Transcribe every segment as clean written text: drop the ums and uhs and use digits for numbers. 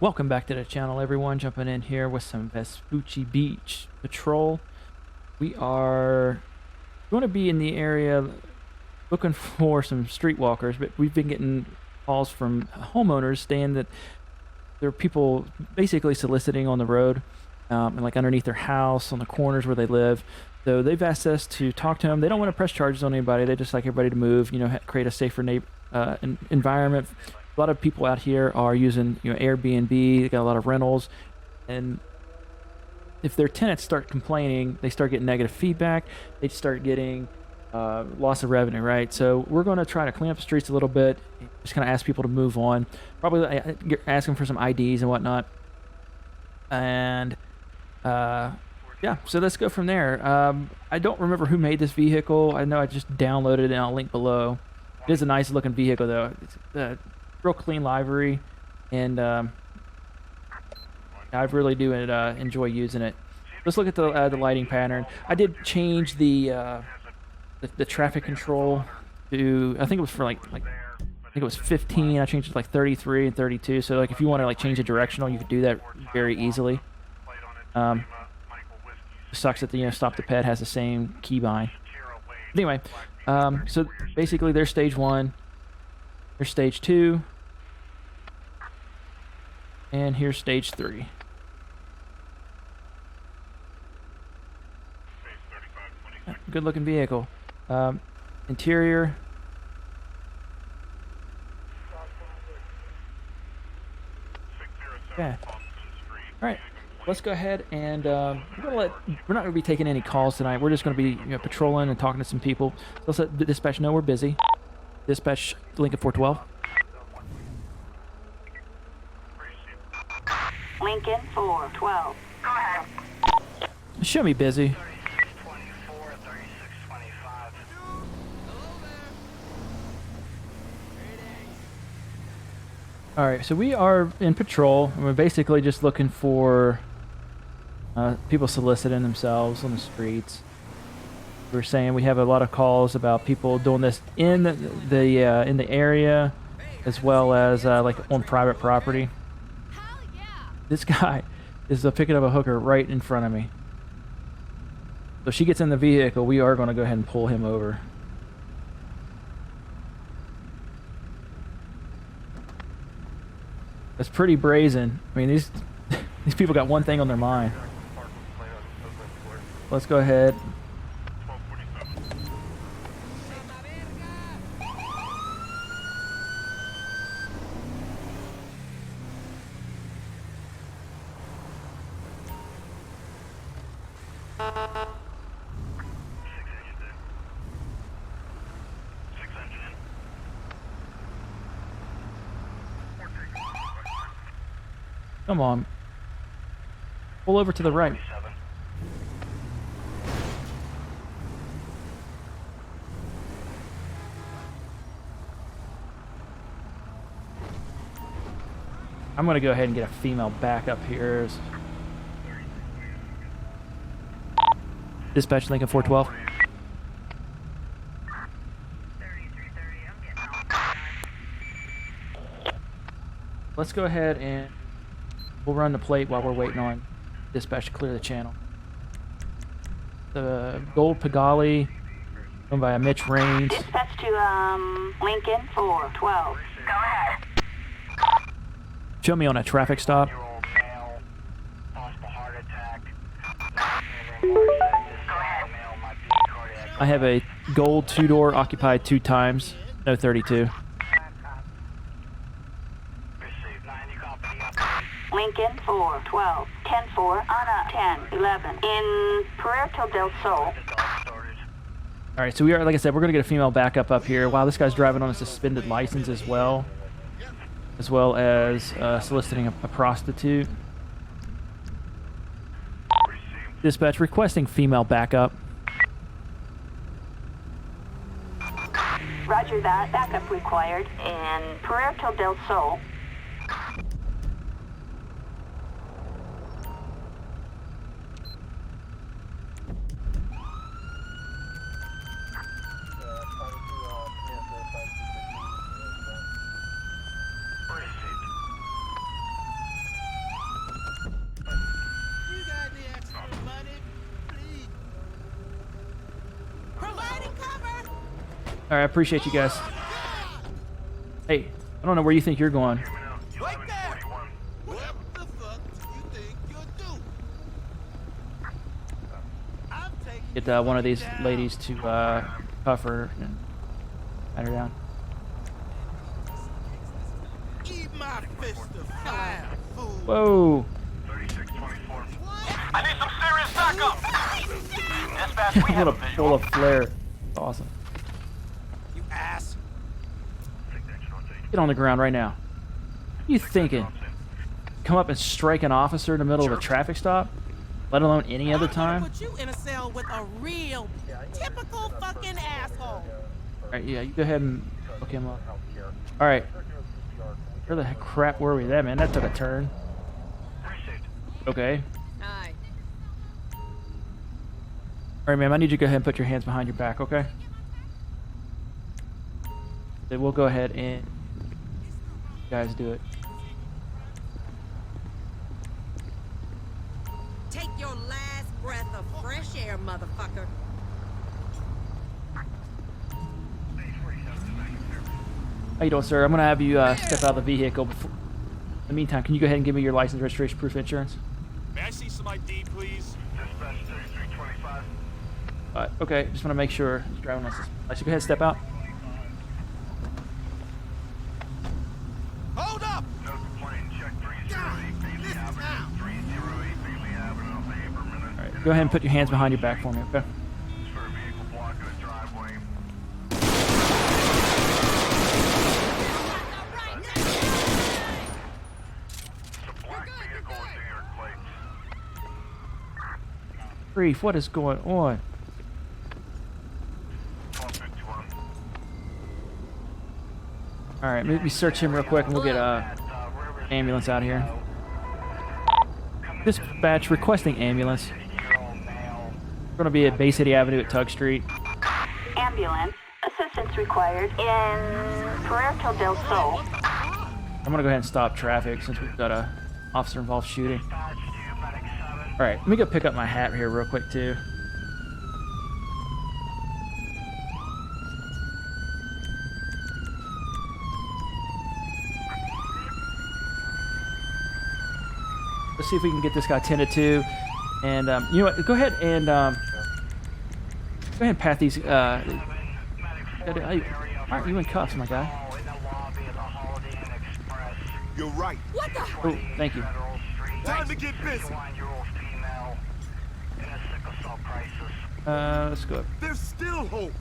Welcome back to the channel, everyone. Jumping in here with some Vespucci Beach Patrol. We are going to be in the area looking for some streetwalkers, but we've been getting calls from homeowners saying that there are people basically soliciting on the road, and like underneath their house, on the corners where they live. So they've asked us to talk to them. They don't want to press charges on anybody. They just like everybody to move, create a safer environment. A lot of people out here are using, Airbnb. They got a lot of rentals, and if their tenants start complaining, they start getting negative feedback. They start getting loss of revenue, right? So we're going to try to clean up the streets a little bit. Just kind of ask people to move on. Probably ask them for some IDs and whatnot. And yeah, so let's go from there. I don't remember who made this vehicle. I know I just downloaded it, and I'll link below. It is a nice looking vehicle, though. It's real clean livery, and I really do enjoy using it. Let's look at the lighting pattern. I did change the traffic control to, I think it was for like I think it was 15. I changed it to like 33 and 32. So like if you want to like change the directional, you could do that very easily. It sucks that the Stop the Pet has the same keybind. Anyway, so basically there's stage 1, here's stage 2, and here's stage 3. Good looking vehicle. Interior. Okay. Alright. Let's go ahead and we're not going to be taking any calls tonight. We're just going to be patrolling and talking to some people. So let's let the dispatch know we're busy. Dispatch Lincoln 412. Lincoln 412. Go ahead. Show me busy. Alright, so we are in patrol, and we're basically just looking for people soliciting themselves on the streets. We're saying we have a lot of calls about people doing this in the area, as well as like on private property. This guy is picking up a hooker right in front of me. So if she gets in the vehicle, we are going to go ahead and pull him over. That's pretty brazen. I mean, these people got one thing on their mind. Let's go ahead. Come on. Pull over to the right. I'm going to go ahead and get a female back up here. Dispatch Lincoln 412. Let's go ahead and we'll run the plate while we're waiting on dispatch to clear the channel. The Gold Pagali, owned by a Mitch Raines. Dispatch to Lincoln 412. Go ahead. Show me on a traffic stop. I have a gold 2-door occupied 2 times, no 32. Lincoln 412. 10-4 on a 10-11 in Puerto del Sol. Alright, so we are, like I said, we're going to get a female backup up here. Wow, this guy's driving on a suspended license as well as soliciting a prostitute. Dispatch requesting female backup. Roger that. Backup required in Puerto del Sol. All right, I appreciate you guys. Hey, I don't know where you think you're going. Right there! What the fuck do you think you're doing? I'm taking Get one of these ladies to cuff her and pat her down. eat my fist of fire, fool. Whoa! 3624. I need some serious backup. Dispatch, we have What a a visual. full of flare. Awesome. You ass. Get on the ground right now. What are you thinking? Come up and strike an officer in the middle of a traffic stop? Let alone any other time? Put you in a cell with a real, typical fucking asshole. Alright, yeah, you go ahead and hook him up. Alright. Where the heck crap were we there, man? That took a turn. Okay. Aye. Alright, ma'am, I need you to go ahead and put your hands behind your back, okay? Then we'll go ahead and you guys do it. Take your last breath of fresh air, motherfucker. How you doing, sir? I'm gonna have you step out of the vehicle. Before... In the meantime, can you go ahead and give me your license, registration, proof, of insurance? May I see some ID, please? Dispatch 3325. Okay, just want to make sure he's driving license. So go ahead and step out. Hold up! No complaint. Check 308 Bailey Avenue. 308 Bailey Avenue. Pay per minute. All right, go ahead and put your hands behind your back for me, okay? For a vehicle blocking a driveway. It's a black vehicle with New York plates. Brief, what is going on? 1251. All right, maybe search him real quick and we'll get ambulance out of here. Dispatch requesting ambulance. We're gonna be at Bay City Avenue at Tug Street. Ambulance. Assistance required in Puerto del Sol. I'm gonna go ahead and stop traffic since we've got a officer involved shooting. All right, let me go pick up my hat here real quick too. Let's see if we can get this guy tended to. And you know what? Go ahead and pat these. Why aren't you in cuffs, my guy? You're right. What the? Oh, thank you. Time to get busy. Let's go. There's still hope.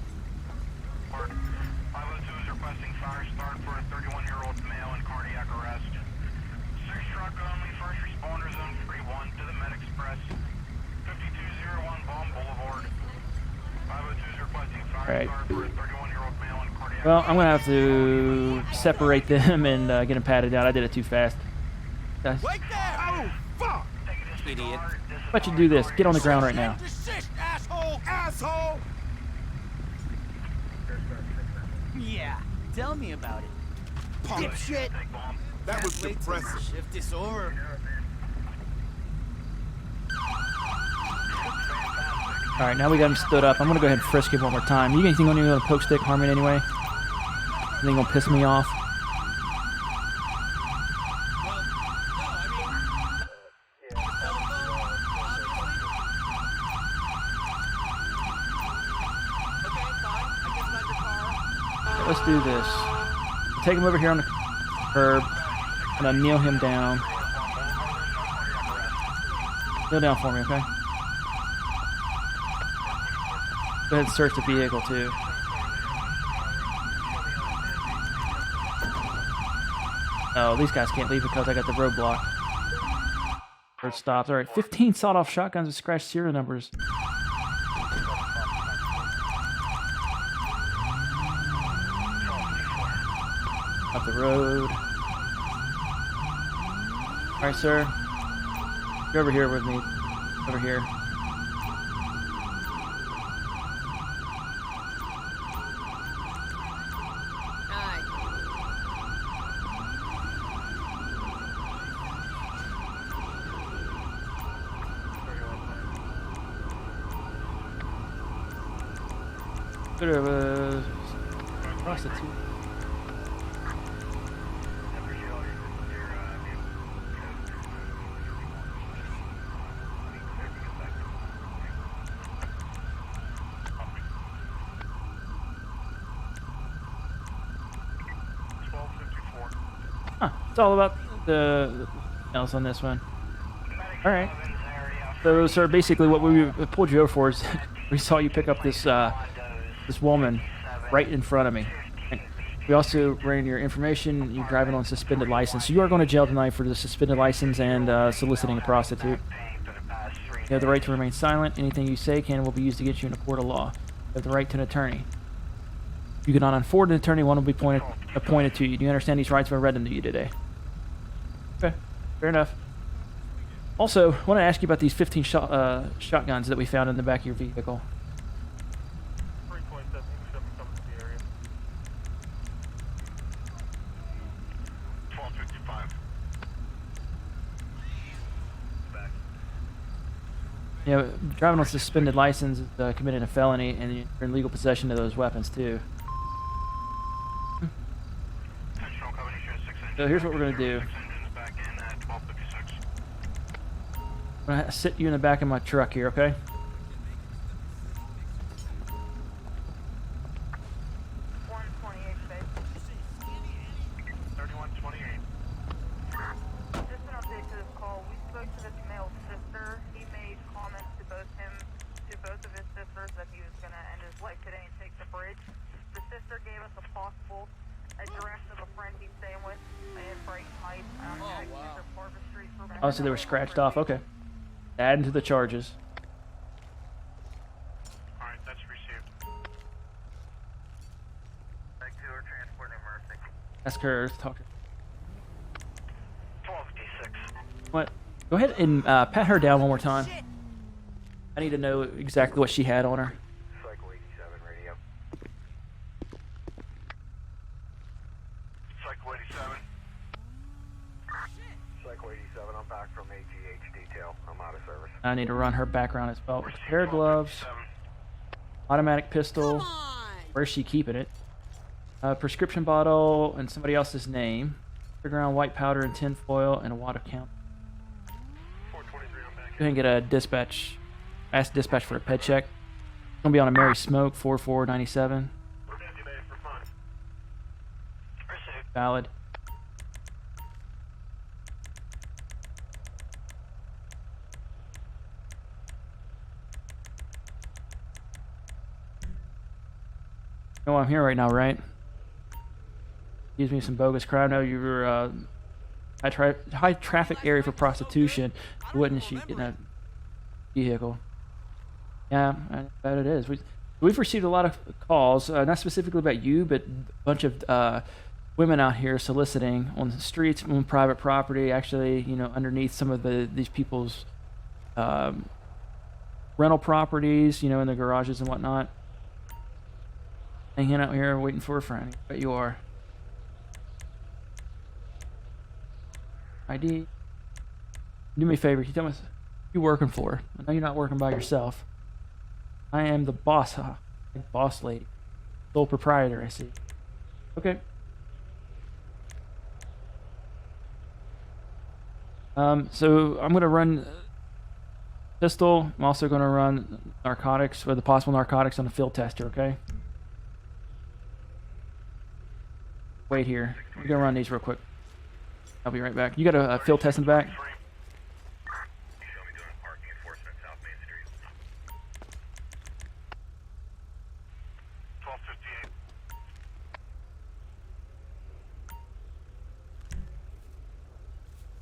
502 is requesting fire start for a 31-year-old male in cardiac arrest. 6 truck only, first responder zone 31 to the Med Express. 5201 Baum Boulevard. 502 is requesting fire Alright. start for a 31-year-old male in cardiac Well, I'm gonna have to separate them and get them patted down. I did it too fast. Guys, Wait there! Oh, fuck! Idiot. how about you do this? Get on the ground right now. Desist, asshole! Asshole! Yeah, tell me about it. Punk shit! That was Wait till depressing. shift is over. All right, now we got him stood up. I'm gonna go ahead and frisk him one more time. You got anything on you on a poke stick, harm in any way? Anything gonna piss me off? Let's do this. Take him over here on the curb. I'm gonna kneel him down. Kneel down for me, okay? Go ahead and search the vehicle too. Oh, these guys can't leave because I got the roadblock. Road stops. All right, 15 sawed-off shotguns with scratched serial numbers. Up the road. All right, sir. You're over here with me. Over here. Aye. Bit of a prostitute. Huh, it's all about the else on this one. All right. So, sir, basically what we pulled you over for is we saw you pick up this this woman right in front of me. And we also ran your information. You're driving on suspended license. So you are going to jail tonight for the suspended license and soliciting a prostitute. You have the right to remain silent. Anything you say can and will be used against you in a court of law. You have the right to an attorney. You cannot afford an attorney. One will be appointed to you. Do you understand these rights? I've read them to you today. Okay, fair enough. Also, I want to ask you about these 15 shotguns that we found in the back of your vehicle. 1255. You know, driving on suspended license is committing a felony, and you're in legal possession of those weapons too. So here's what we're gonna do. I'm gonna sit you in the back of my truck here, okay? Oh, so they were scratched off. Okay. Adding to the charges. Alright, that's received. Back to her, transport emergency. Ask her to talk to 12D6. What? Go ahead and pat her down one more time. I need to know exactly what she had on her. Cycle 87 radio. Cycle 87. Cycle 87, I'm back from AGH detail. I'm out of service. I need to run her background as well. Pair of gloves, automatic pistol. Come on. Where's she keeping it? Prescription bottle and somebody else's name. Underground white powder and tin foil and a wad of count. 423, I'm back. Go ahead and get a dispatch. Ask dispatch for a ped check. It's gonna be on a Mary Smoke 4497. We're designated for fun. Received. Valid. You know why I'm here right now, right? Excuse me, some bogus crime. No, you were high traffic area for prostitution. Wouldn't she get in a vehicle? Yeah, I bet it is. We've received a lot of calls, not specifically about you, but a bunch of women out here soliciting on the streets, on private property. Actually, you know, underneath some of these people's rental properties, you know, in the garages and whatnot. Hanging out here waiting for a friend. I bet you are. ID. Do me a favor. Can you tell me what you're working for? I know you're not working by yourself. I am the boss, boss lady, sole proprietor. I see. Okay. So I'm gonna run pistol. I'm also gonna run narcotics, or the possible narcotics on a field tester. Okay. Wait here. We're gonna run these real quick. I'll be right back. You got a field test in the back? Show me doing parking enforcement South Main Street. 1258.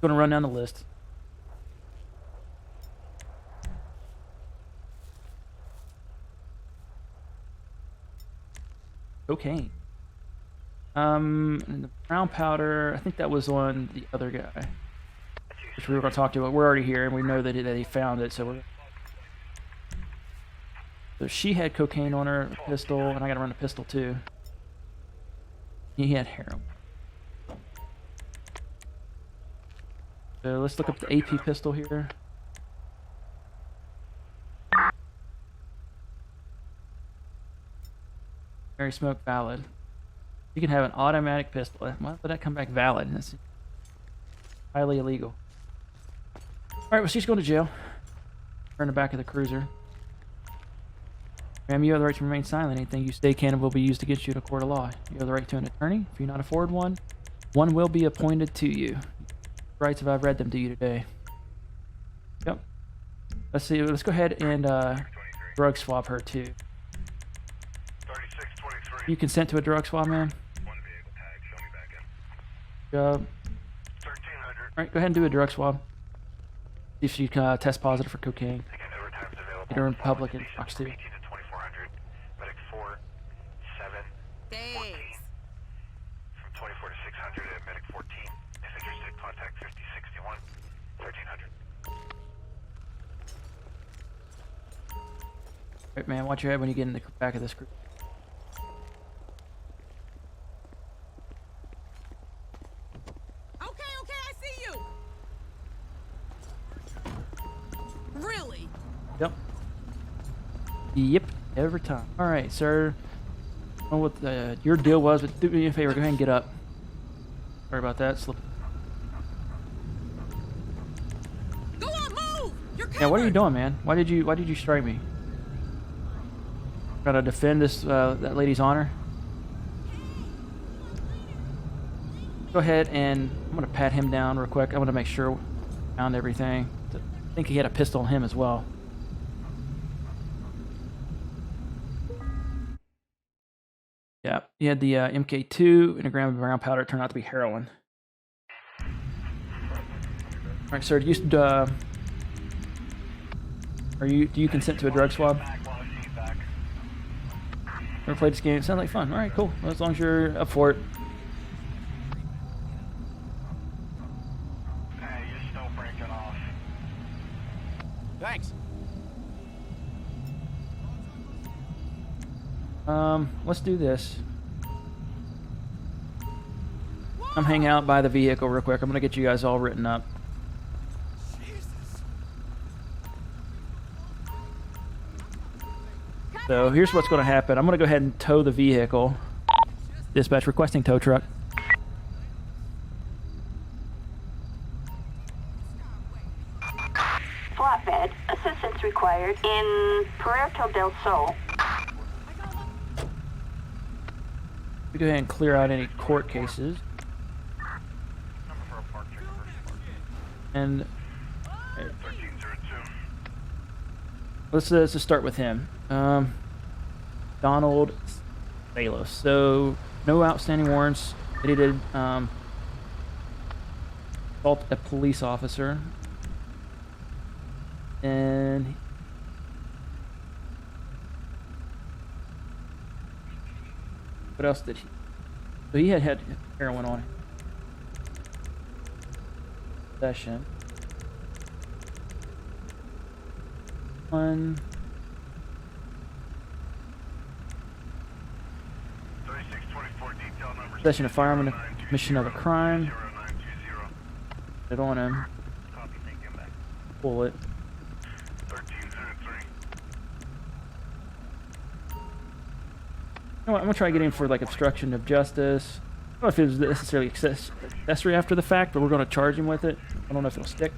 Gonna run down the list. Cocaine. And the brown powder, I think that was on the other guy, which we were going to talk to, but we're already here, and we know that he found it, so she had cocaine on her, a pistol, and I got to run a pistol too. He had heroin. So let's look up the AP pistol here. Mary Smoke valid. You can have an automatic pistol. Why would that come back valid? That's highly illegal. Alright, well, she's going to jail. We're in the back of the cruiser. Ma'am, you have the right to remain silent. Anything you say can and will be used against you in a court of law. You have the right to an attorney. If you not afford one, one will be appointed to you. Rights if I've read them to you today. Yep. Let's see. Let's go ahead and drug swab her too. 3623. You consent to a drug swab, ma'am? One vehicle tag. Show me back in. Good job. 1300. All right, go ahead and do a drug swab. See if she test positive for cocaine. Again, overtime's available. Get her in public and Fox 2. 18 to 2400. Medic 4, 7, 14. Thanks. From 24 to 600 at Medic 14. If interested, contact 5061, 1300. All right, man, watch your head when you get in the back of this group. Okay, I see you. Really? Yep. Yep, every time. All right, sir. I don't know what your deal was, but do me a favor. Go ahead and get up. Sorry about that. Slip. Go on, move! You're covered. Yeah, what are you doing, man? Why did you strike me? Gotta defend this that lady's honor. Go ahead and I'm gonna pat him down real quick. I want to make sure we found everything. I think he had a pistol on him as well. Yeah, he had the MK2 and a gram of brown powder. It turned out to be heroin. All right, sir. Do you consent to a drug swab? Never played this game. It sounds like fun. All right, cool. Well, as long as you're up for it. Hey, you're still breaking off. Thanks. Let's do this. Come hang out by the vehicle real quick. I'm gonna get you guys all written up. So here's what's going to happen. I'm going to go ahead and tow the vehicle. Dispatch requesting tow truck. Flatbed. Assistance required in Puerto del Sol. We go ahead and clear out any court cases. And 1302. let's just start with him. Donald Salos. So no outstanding warrants. He did assault a police officer. And what else did he? So he had heroin on him. Possession. One. 3624 detail number. Possession of firearm and commission of a crime. 0920. Put it on him. Copy, thank you, back. Pull it. 1303. You know what, I'm gonna try to get him for like obstruction of justice. I don't know if it was necessarily accessory after the fact, but we're gonna charge him with it. I don't know if it'll stick.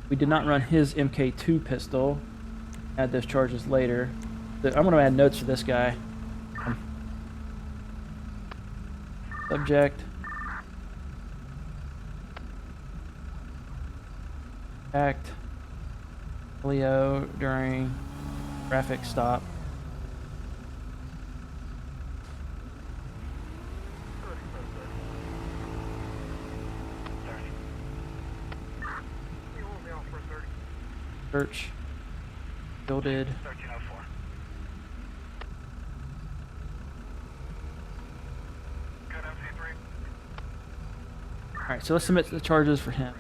We did not run his MK2 pistol. Add those charges later. I'm gonna add notes for this guy. Subject. Act. Leo during traffic stop. Search. Builded. 1304. Good, MC3. Alright, so let's submit the charges for him.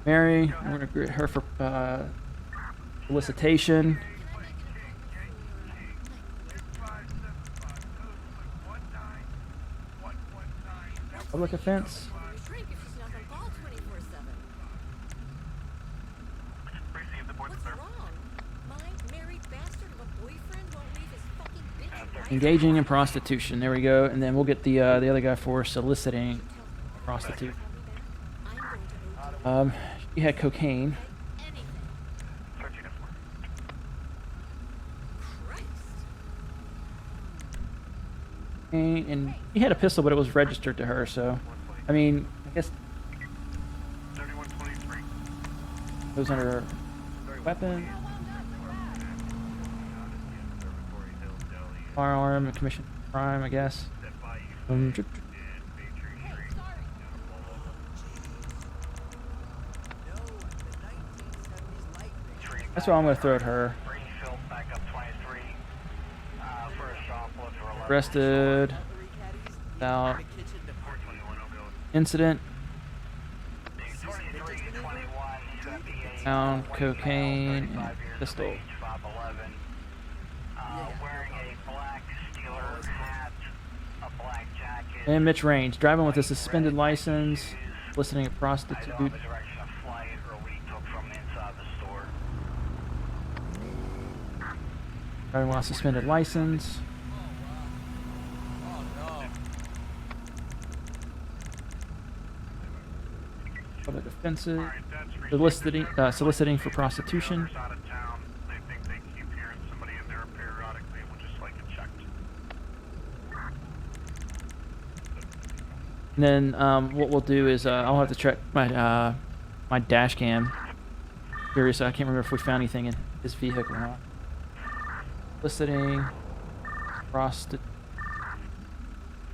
Mary, we're going to grant her for solicitation. Public offense. Shrink if she's not on call 24/7. Receive the board, What's sir. wrong? My married bastard of a boyfriend won't leave his fucking bitch Engaging in prostitution. There we go. And then we'll get the other guy for soliciting a prostitute. He had cocaine. And he had a pistol, but it was registered to her, so I mean, I guess it was under weapon, firearm, commission crime, I guess. That's what I'm gonna throw at her. Arrested without incident. Found cocaine and pistol. And Mitch Range, driving with a suspended license, soliciting a prostitute. Driving while suspended license. Public offenses. Soliciting for prostitution. And then what we'll do is I'll have to check my my dash cam. Curious, I can't remember if we found anything in his vehicle or not. Soliciting, prostitute,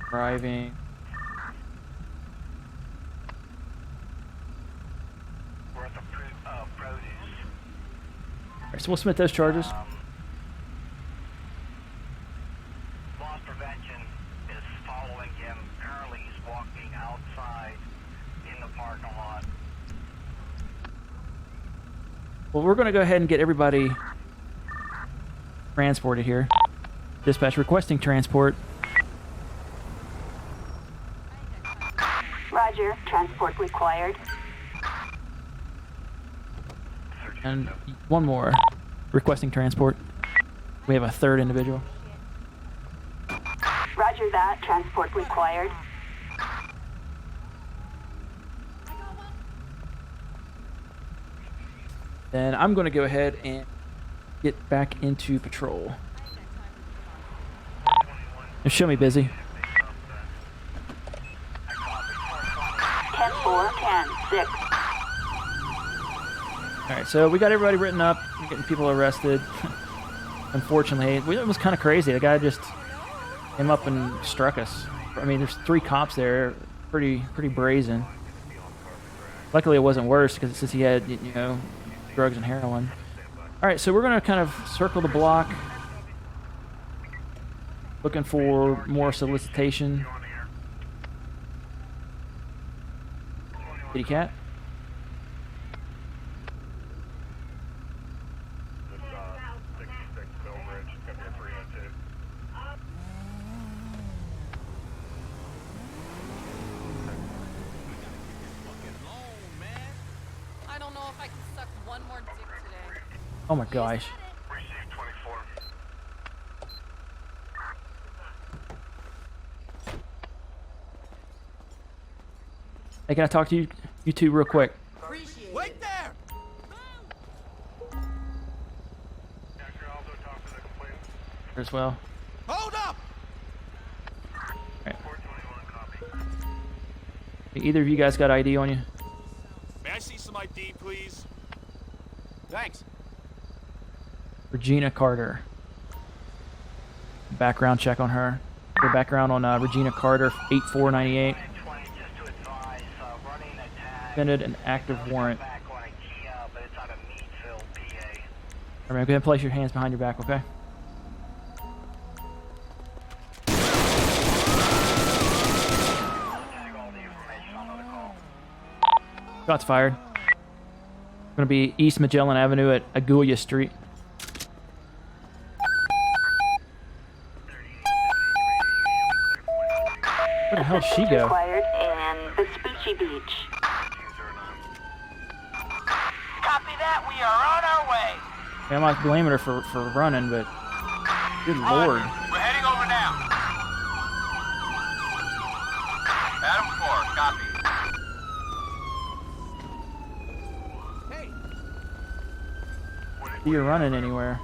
driving. Alright, so we'll submit those charges. Loss prevention is following him. Currently, he's walking outside in the parking lot. Well, we're going to go ahead and get everybody transported here. Dispatch requesting transport. Roger. Transport required. And one more. Requesting transport. We have a third individual. Roger that. Transport required. Then I'm going to go ahead and get back into patrol. Now show me busy. 10-4, 10-6. Alright, so we got everybody written up. We're getting people arrested. Unfortunately, it was kind of crazy. The guy just came up and struck us. I mean, there's 3 cops there. Pretty brazen. Luckily, it wasn't worse because since he had, you know, drugs and heroin. Alright, so we're going to kind of circle the block. Looking for more solicitation. Kitty cat. I don't know if I can suck one more dick today. Oh my gosh. Received 24. Hey, can I talk to you two real quick? Wait there! As well. Hold up! Either of you guys got ID on you? May I see some ID, please? Thanks. Regina Carter. Background check on her. Her background on Regina Carter, 8498. Suspended an active warrant. Alright, go ahead and place your hands behind your back, okay? Shots fired. Gonna be East Magellan Avenue at Agulia Street. Where the hell did she go? Required in Vespucci Beach. Copy that. We are on our way. Yeah, I'm not blaming her for running, but good lord. We're heading over now. Copy. Hey, See you running anywhere.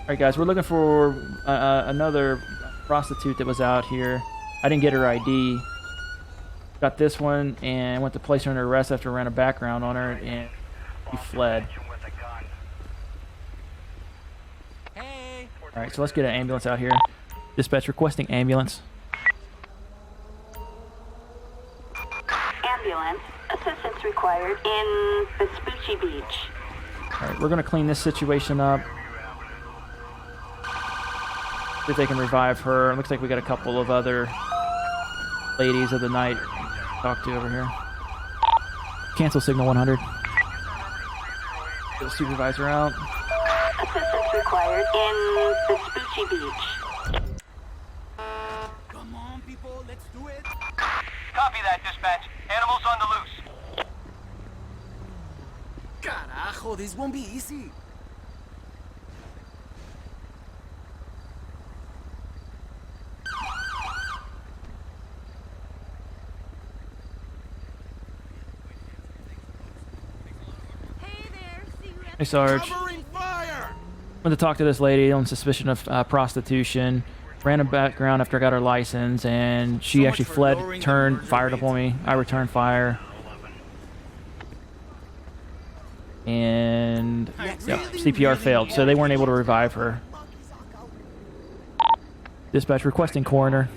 Alright guys, we're looking for another prostitute that was out here. I didn't get her ID. Got this one and went to place her under arrest after I ran a background on her and she fled. hey. Alright, so let's get an ambulance out here. Dispatch requesting ambulance. Ambulance. Assistance required in Vespucci Beach. Alright, we're gonna clean this situation up. See if they can revive her. Looks like we got a couple of other ladies of the night to talk to over here. Cancel signal 100. Get the supervisor out. Assistance required in Vespucci Beach. Come on, people, let's do it. Copy that, dispatch. Animals on the loose. Carajo, this won't be easy. Hey Sarge. Covering fire! Went to talk to this lady on suspicion of prostitution. Ran a background after I got her license, and she So much actually for fled, lowering the turned, murder fired rate. up on me. I returned fire. And yeah, CPR failed, so they weren't able to revive her. Dispatch requesting coroner.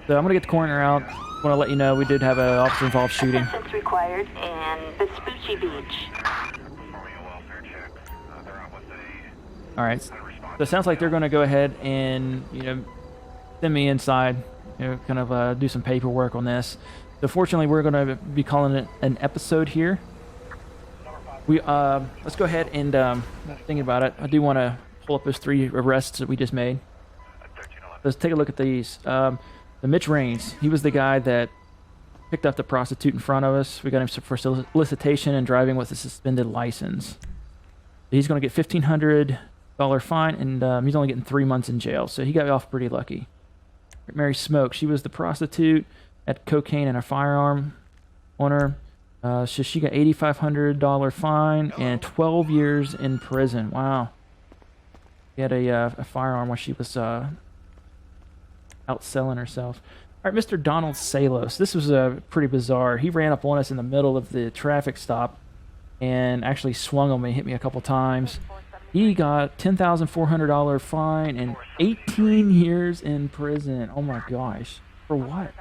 So I'm gonna get the coroner out. Want to let you know we did have an officer involved shooting. Assistance required in Vespucci Beach. All right. So it sounds like they're going to go ahead and, you know, send me inside, you know, kind of do some paperwork on this. So fortunately, we're going to be calling it an episode here. We let's go ahead and thinking about it. I do want to pull up those 3 arrests that we just made. Let's take a look at these. The Mitch Raines, he was the guy that picked up the prostitute in front of us. We got him for solicitation and driving with a suspended license. He's going to get $1,500 fine, and he's only getting 3 months in jail, so he got off pretty lucky. Mary Smoke, she was the prostitute, had cocaine and a firearm on her. So she got $8,500 fine and 12 years in prison. Wow. She had a firearm while she was out selling herself. All right, Mr. Donald Salos. This was pretty bizarre. He ran up on us in the middle of the traffic stop and actually swung on me, hit me a couple times. He got $10,400 fine and 18 years in prison. Oh my gosh. For what?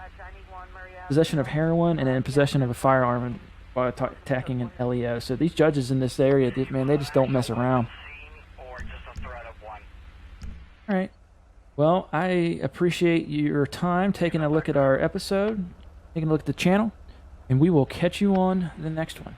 Possession of heroin and then possession of a firearm while attacking an LEO. So these judges in this area, man, they just don't mess around. All right. Well, I appreciate your time taking a look at our episode, taking a look at the channel, and we will catch you on the next one.